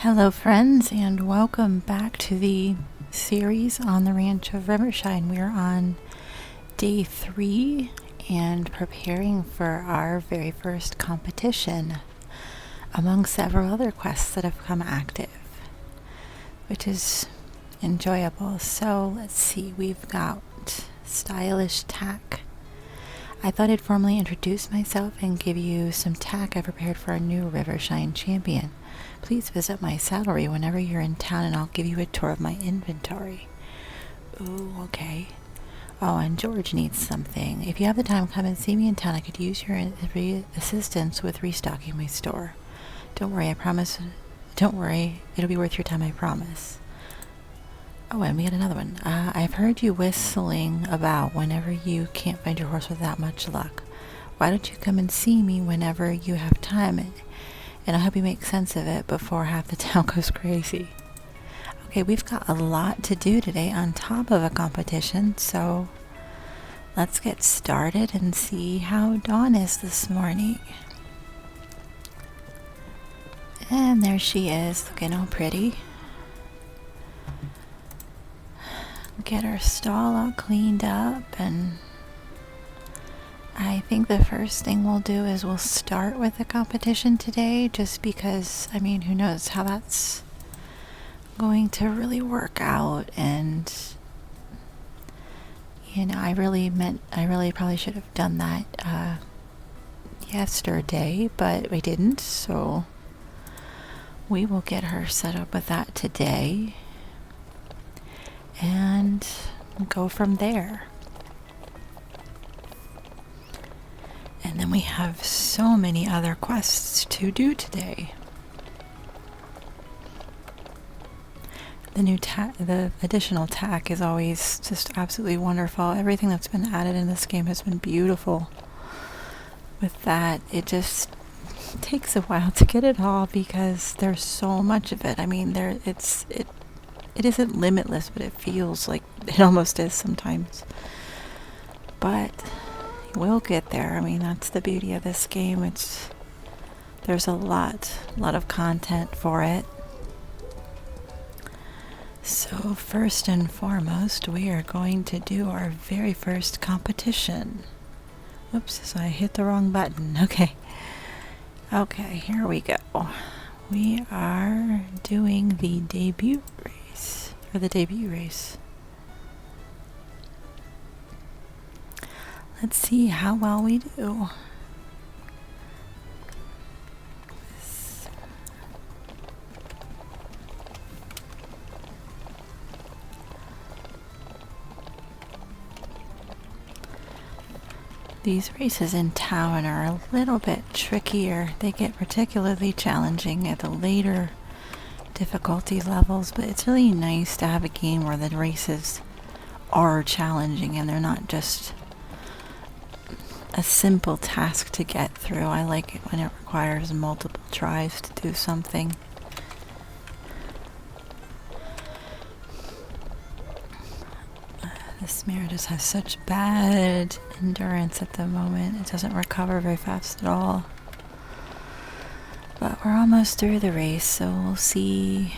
Hello friends, and welcome back to the series on the ranch of Rivershine. We're on day 3 and preparing for our very first competition among several other quests that have come active, which is enjoyable. So let's see, we've got stylish tack. I thought I'd formally introduce myself and give you some tack I prepared for our new Rivershine champion. Please visit my saddlery whenever you're in town and I'll give you a tour of my inventory. Ooh, okay. Oh, and George needs something. If you have the time, come and see me in town. I could use your assistance with restocking my store. Don't worry, I promise. Don't worry, it'll be worth your time, I promise. Oh, and we got another one. I've heard you whistling about whenever you can't find your horse with that much luck. Why don't you come and see me whenever you have time, and I'll help you make sense of it before half the town goes crazy. Okay, we've got a lot to do today on top of a competition, so let's get started and see how Dawn is this morning. And there she is, looking all pretty. Get her stall all cleaned up, and I think the first thing we'll do is we'll start with the competition today, just because, I mean, who knows how that's going to really work out. And I really probably should have done that yesterday, but we didn't, so we will get her set up with that today and go from there. And then we have so many other quests to do today. The additional tack is always just absolutely wonderful. Everything that's been added in this game has been beautiful. With that, it just takes a while to get it all because there's so much of it. I mean, it isn't limitless, but it feels like it almost is sometimes. But we'll get there. I mean, that's the beauty of this game. There's a lot of content for it. So first and foremost, we are going to do our very first competition. Oops, so I hit the wrong button. Okay, here we go. We are doing the debut race, or the debut race. Let's see how well we do. These races in town are a little bit trickier. They get particularly challenging at the later difficulty levels, but it's really nice to have a game where the races are challenging and they're not just a simple task to get through. I like it when it requires multiple tries to do something. This mare just has such bad endurance at the moment. It doesn't recover very fast at all. But we're almost through the race, so we'll see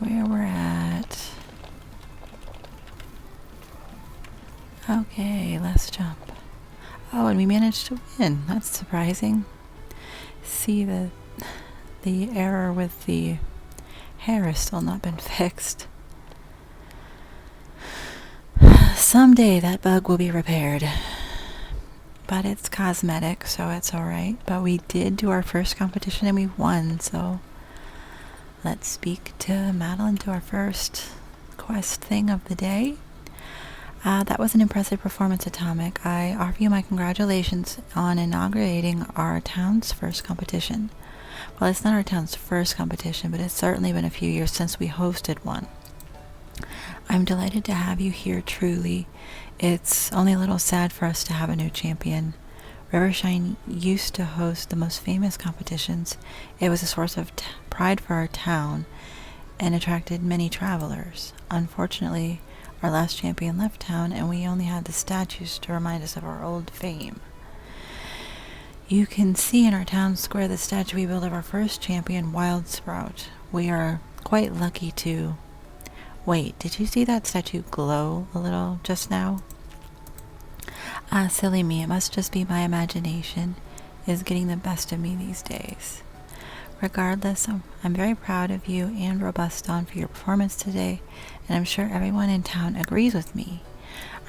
where we're at. Okay, let's jump. Oh, and we managed to win. That's surprising. See, the error with the hair has still not been fixed. Someday that bug will be repaired. But it's cosmetic, so it's alright. But we did do our first competition and we won, so let's speak to Madeline, do our first quest thing of the day. That was an impressive performance, Atomic. I offer you my congratulations on inaugurating our town's first competition. Well, it's not our town's first competition, but it's certainly been a few years since we hosted one. I'm delighted to have you here, truly. It's only a little sad for us to have a new champion. Rivershine used to host the most famous competitions. It was a source of pride for our town and attracted many travelers. Unfortunately, our last champion left town and we only had the statues to remind us of our old fame. You can see in our town square the statue we built of our first champion, Wild Sprout. We are quite lucky to... Wait, did you see that statue glow a little just now? Ah, silly me, it must just be my imagination is getting the best of me these days. Regardless, I'm very proud of you and Robust Dawn for your performance today, and I'm sure everyone in town agrees with me.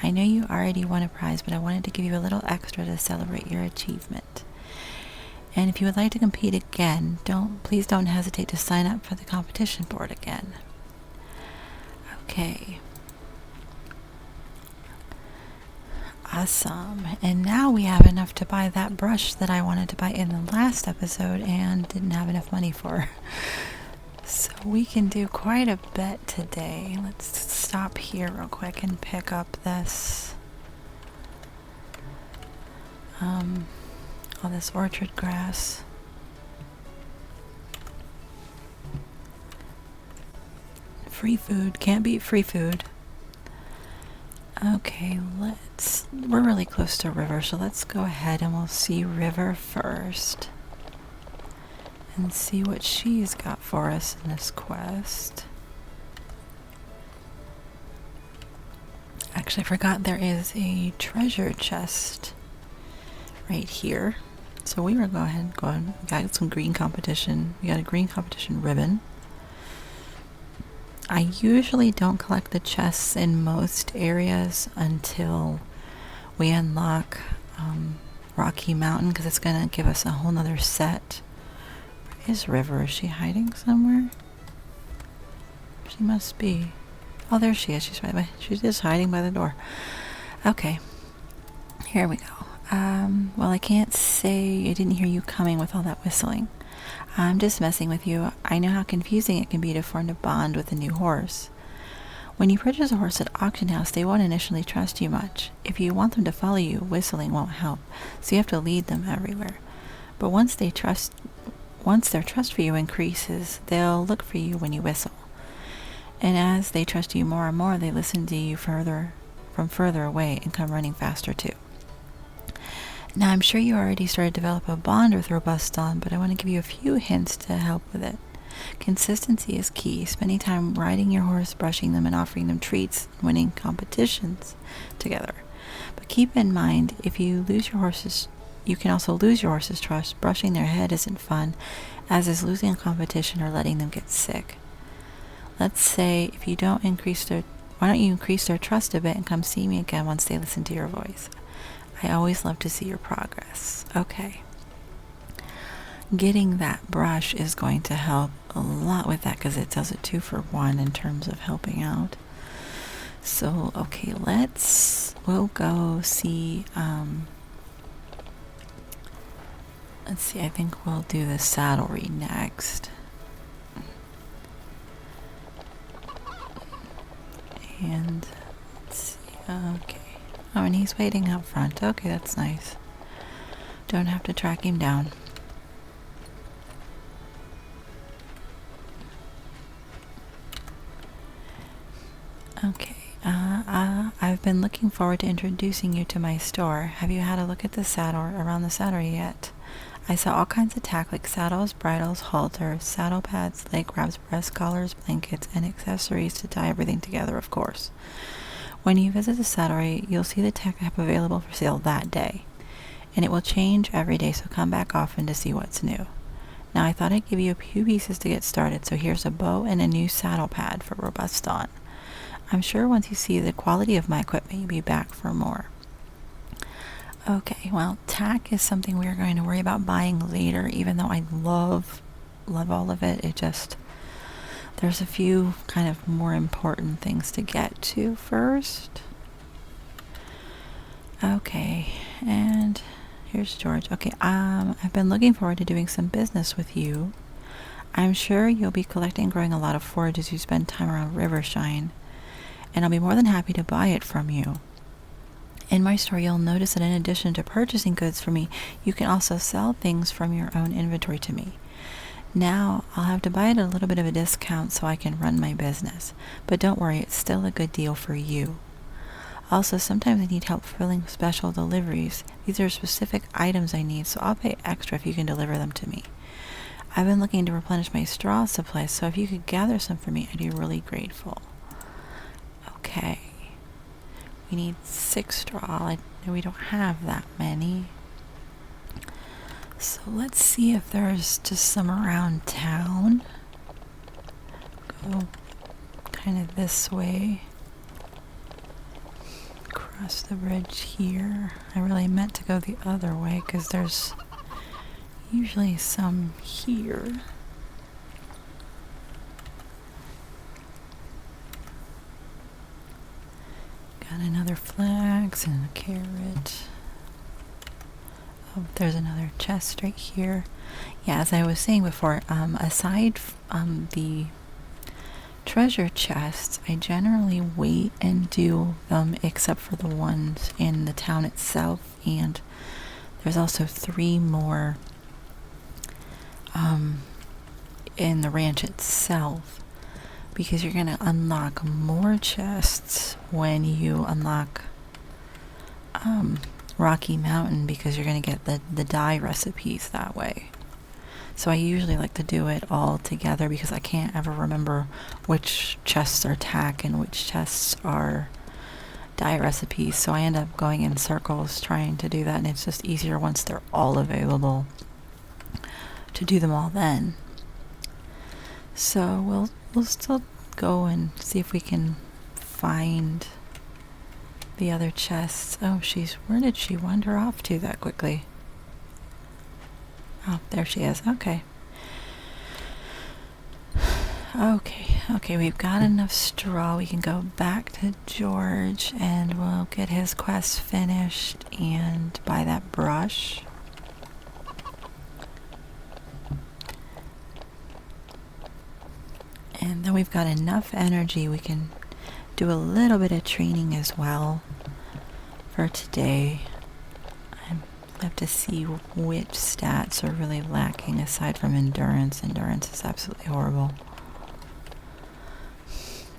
I know you already won a prize, but I wanted to give you a little extra to celebrate your achievement. And if you would like to compete again, please don't hesitate to sign up for the competition board again. Okay. Awesome. And now we have enough to buy that brush that I wanted to buy in the last episode and didn't have enough money for. So we can do quite a bit today. Let's stop here real quick and pick up this all this orchard grass. Free food. Can't beat free food. Okay, we're really close to River, so let's go ahead and we'll see River first. And see what she's got for us in this quest. Actually, I forgot there is a treasure chest right here. So we will go ahead and go on. We got some green competition. We got a green competition ribbon. I usually don't collect the chests in most areas until we unlock Rocky Mountain, because it's going to give us a whole nother set. Where is River? Is she hiding somewhere? She must be. Oh, there she is. She's just hiding by the door. Okay. Here we go. Well, I can't say I didn't hear you coming with all that whistling. I'm just messing with you. I know how confusing it can be to form a bond with a new horse. When you purchase a horse at auction house, they won't initially trust you much. If you want them to follow you, whistling won't help, so you have to lead them everywhere. But once their trust for you increases, they'll look for you when you whistle. And as they trust you more and more, they listen to you from further away and come running faster too. Now, I'm sure you already started to develop a bond with Robust Dawn, but I want to give you a few hints to help with it. Consistency is key. Spending time riding your horse, brushing them, and offering them treats, and winning competitions together. But keep in mind, if you lose your horse's, you can also lose your horse's trust. Brushing their head isn't fun, as is losing a competition or letting them get sick. Let's say if you don't why don't you increase their trust a bit and come see me again once they listen to your voice. I always love to see your progress. Okay. Getting that brush is going to help a lot with that, because it does a 2-for-1 in terms of helping out. So, okay, we'll go see, let's see, I think we'll do the saddlery next. And, let's see, okay. Oh, and he's waiting out front. Okay, that's nice. Don't have to track him down. Okay, I've been looking forward to introducing you to my store. Have you had a look at the saddle around the saddlery yet? I saw all kinds of tack like saddles, bridles, halters, saddle pads, leg wraps, breast collars, blankets, and accessories to tie everything together, of course. When you visit the saddlery, you'll see the tech app available for sale that day. And it will change every day, so come back often to see what's new. Now, I thought I'd give you a few pieces to get started, so here's a bow and a new saddle pad for Robust Dawn. I'm sure once you see the quality of my equipment, you'll be back for more. Okay, well, tack is something we're going to worry about buying later, even though I love all of it. There's a few kind of more important things to get to first. Okay, and here's George. Okay, I've been looking forward to doing some business with you. I'm sure you'll be collecting and growing a lot of forage as you spend time around Rivershine, and I'll be more than happy to buy it from you. In my store, you'll notice that in addition to purchasing goods from me, you can also sell things from your own inventory to me. Now, I'll have to buy it at a little bit of a discount so I can run my business. But don't worry, it's still a good deal for you. Also, sometimes I need help filling special deliveries. These are specific items I need, so I'll pay extra if you can deliver them to me. I've been looking to replenish my straw supply, so if you could gather some for me, I'd be really grateful. Okay. We need 6 straw. We don't have that many. So let's see if there's just some around town. Go kind of this way. Across the bridge here. I really meant to go the other way because there's usually some here. Got another flax and a carrot. Oh, there's another chest right here. Yeah, as I was saying before, aside from the treasure chests, I generally wait and do them except for the ones in the town itself, and there's also 3 more in the ranch itself, because you're going to unlock more chests when you unlock Rocky Mountain, because you're going to get the dye recipes that way. So I usually like to do it all together because I can't ever remember which chests are tack and which chests are dye recipes. So I end up going in circles trying to do that, and it's just easier once they're all available to do them all then. So we'll still go and see if we can find the other chests. Oh, where did she wander off to that quickly? Oh, there she is. Okay. Okay, we've got enough straw. We can go back to George and we'll get his quest finished and buy that brush. And then we've got enough energy. We can do a little bit of training as well for today. I have to see which stats are really lacking aside from endurance. Endurance is absolutely horrible.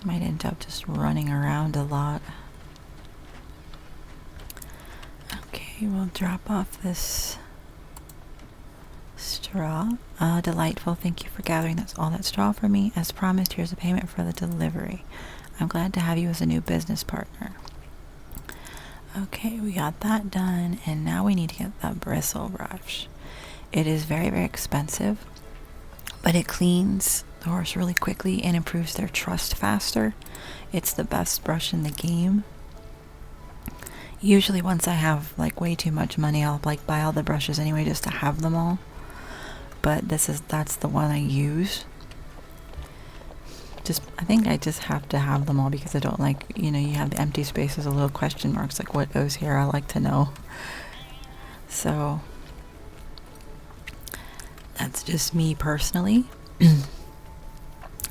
Might end up just running around a lot. Okay, we'll drop off this straw. Delightful. Thank you for gathering all that straw for me. As promised, here's a payment for the delivery. I'm glad to have you as a new business partner. Okay, we got that done, and now we need to get that bristle brush. It is very, very expensive, but it cleans the horse really quickly and improves their trust faster. It's the best brush in the game. Usually once I have like way too much money, I'll like buy all the brushes anyway just to have them all. But that's the one I use. I think I just have to have them all because I don't like, you have the empty spaces, the little question marks, like what goes here, I like to know. So that's just me personally. I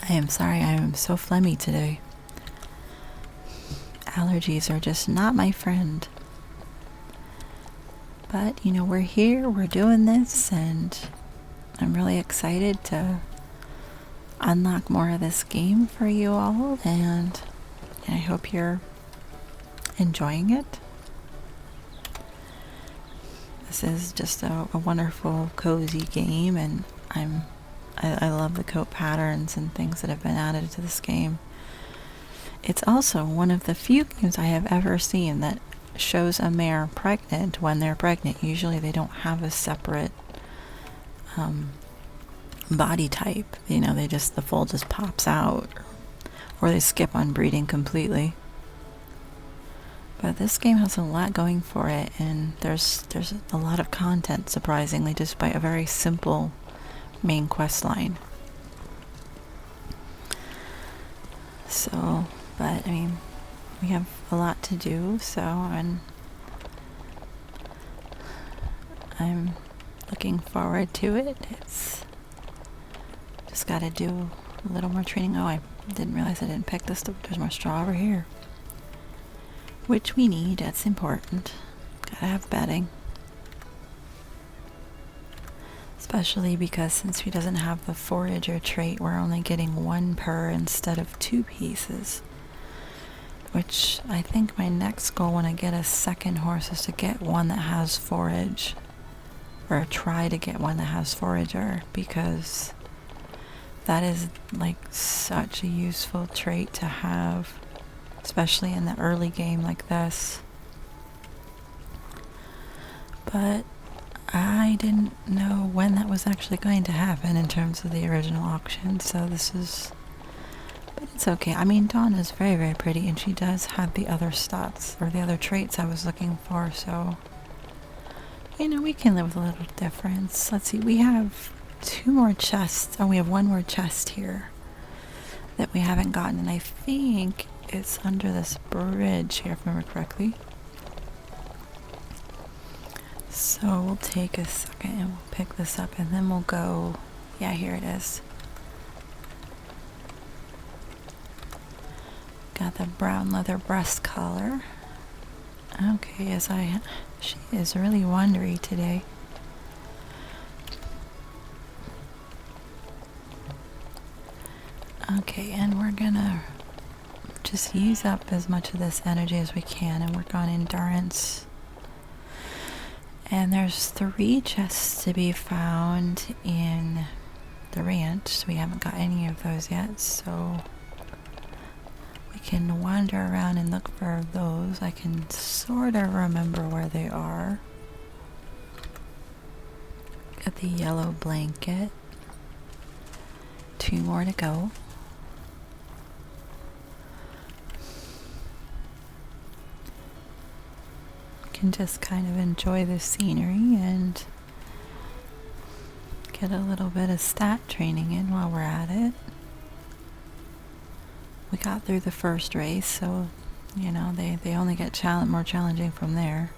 am sorry, I am so phlegmy today. Allergies are just not my friend. But, we're here, we're doing this, and I'm really excited to unlock more of this game for you all, and I hope you're enjoying it. This is just a wonderful, cozy game, and I love the coat patterns and things that have been added to this game. It's also one of the few games I have ever seen that shows a mare pregnant when they're pregnant. Usually they don't have a separate body type. The foal just pops out, or they skip on breeding completely. But this game has a lot going for it, and there's a lot of content, surprisingly, despite a very simple main quest line. So, but we have a lot to do, and I'm looking forward to it. It's just got to do a little more training. Oh, I didn't realize I didn't pick this up. There's more straw over here, which we need. That's important. Gotta have bedding. Especially because since he doesn't have the forager trait, we're only getting 1 per instead of 2 pieces. which I think my next goal when I get a second horse is to get one that has forage, or try to get one that has forager, because that is like such a useful trait to have, especially in the early game like this. But I didn't know when that was actually going to happen in terms of the original auction, so this is... But it's okay. I mean, Dawn is very, very pretty, and she does have the other stats, or the other traits I was looking for, so... You know, we can live with a little difference. Let's see, we have 2 more chests. Oh, we have 1 more chest here that we haven't gotten, and I think it's under this bridge here, if I remember correctly. So we'll take a second and we'll pick this up, and then we'll go... Yeah, here it is. Got the brown leather breast collar. Okay, she is really wandery today. Okay, and we're gonna just use up as much of this energy as we can and work on endurance. And there's 3 chests to be found in the ranch. We haven't got any of those yet, so we can wander around and look for those. I can sort of remember where they are. Got the yellow blanket. 2 more to go. Can just kind of enjoy the scenery and get a little bit of stat training in while we're at it. We got through the first race, so you know they only get more challenging from there.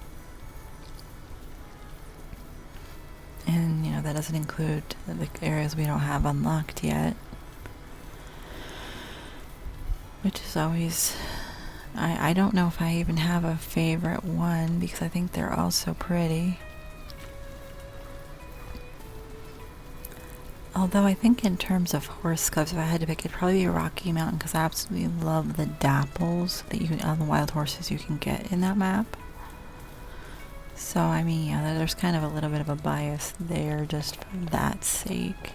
And you know that doesn't include the areas we don't have unlocked yet, which is always... I don't know if I even have a favorite one, because I think they're all so pretty. Although I think in terms of horse clubs, if I had to pick, it'd probably be Rocky Mountain, because I absolutely love the dapples that you can, on the wild horses you can get in that map. So I mean, yeah, there's kind of a little bit of a bias there just for that sake.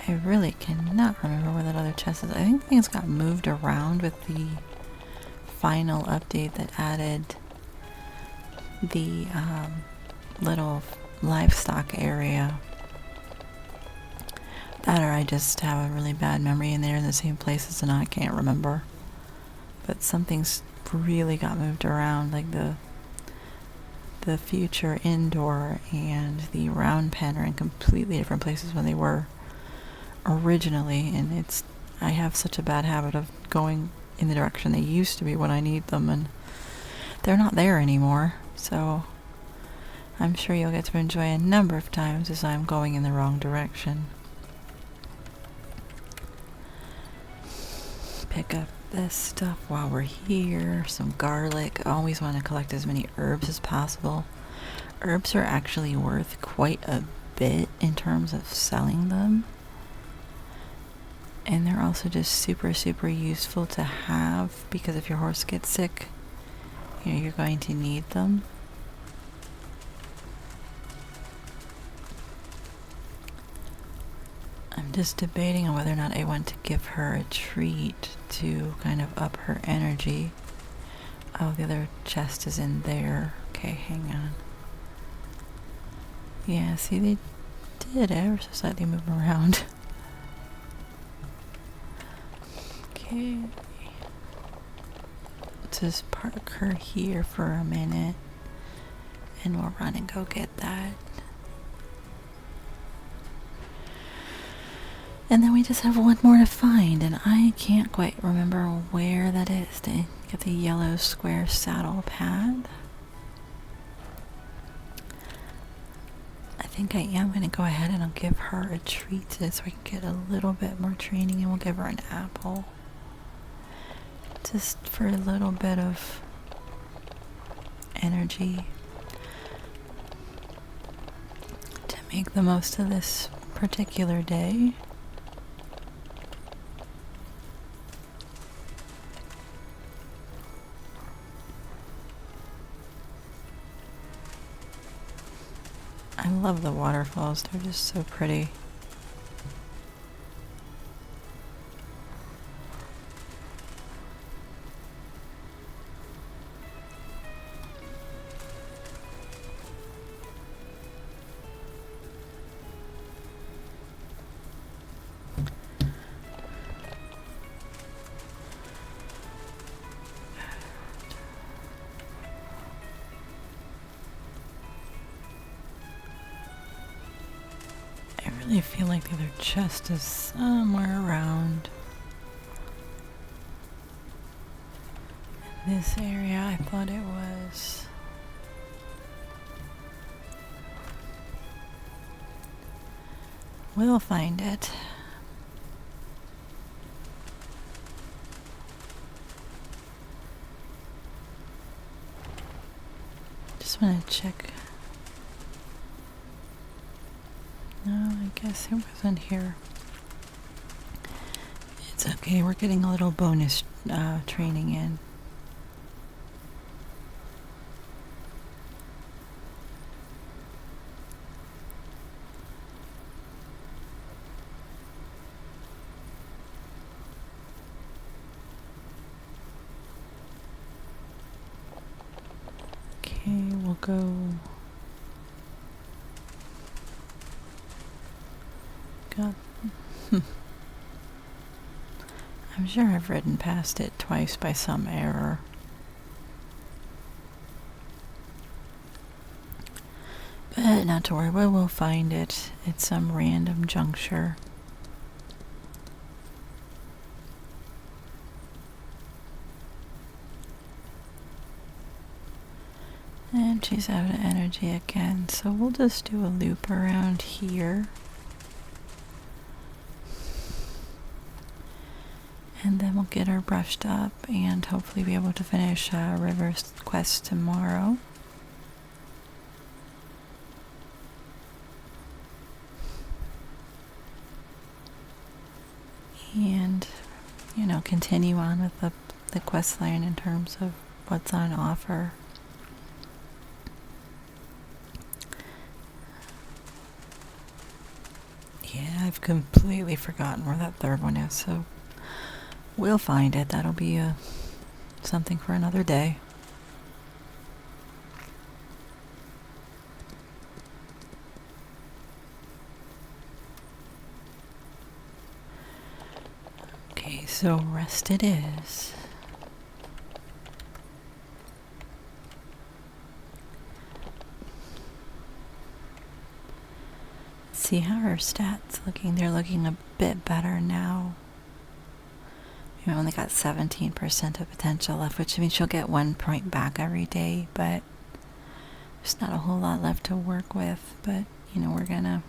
I really cannot remember where that other chest is. I think things got moved around with the final update that added the little livestock area. That, or I just have a really bad memory and they're in the same places and I can't remember. But something's really got moved around, like the future indoor and the round pen are in completely different places when they were originally, and I have such a bad habit of going in the direction they used to be when I need them, and they're not there anymore. So I'm sure you'll get to enjoy a number of times as I'm going in the wrong direction. Pick up this stuff while we're here. Some garlic. I always want to collect as many herbs as possible. Herbs are actually worth quite a bit in terms of selling them. And they're also just super, super useful to have, because if your horse gets sick, you know, you're going to need them. I'm just debating on whether or not I want to give her a treat to kind of up her energy. Oh, the other chest is in there. Okay, hang on. Yeah, see, they did ever so slightly move around. Okay. Let's just park her here for a minute and we'll run and go get that. And then we just have 1 more to find, and I can't quite remember where that is. To get the yellow square saddle pad. I think I am going to go ahead and I'll give her a treat so I can get a little bit more training, and we'll give her an apple. Just for a little bit of energy to make the most of this particular day. I love the waterfalls. They're just so pretty. I really feel like the other chest is somewhere around this area. I thought it was. We'll find it. Just want to check. No, I guess it wasn't here. It's okay, we're getting a little bonus training in. Okay, we'll go. God. I'm sure I've ridden past it twice by some error. But not to worry, we will find it at some random juncture. And she's out of energy again, so we'll just do a loop around here. And then we'll get her brushed up and hopefully be able to finish River's quest tomorrow. And, you know, continue on with the quest line in terms of what's on offer. Yeah, I've completely forgotten where that third one is, so we'll find it. That'll be something for another day. Okay, so rest it is. See how her stats looking. They're looking a bit better now. We only got 17% of potential left, which means she'll get 1 point back every day, but there's not a whole lot left to work with. But, you know, we're gonna...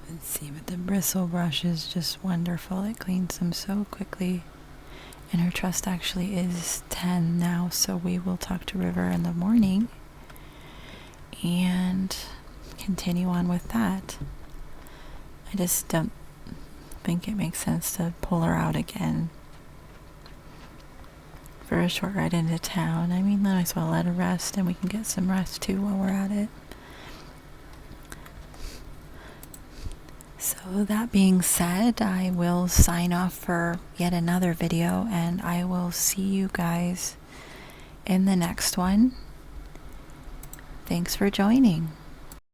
Let's see, but the bristle brush is just wonderful. It cleans them so quickly. And her trust actually is 10 now, so we will talk to River in the morning and continue on with that. I just don't think it makes sense to pull her out again for a short ride into town. I mean, might as well let her rest, and we can get some rest too while we're at it. So that being said, I will sign off for yet another video, and I will see you guys in the next one. Thanks for joining.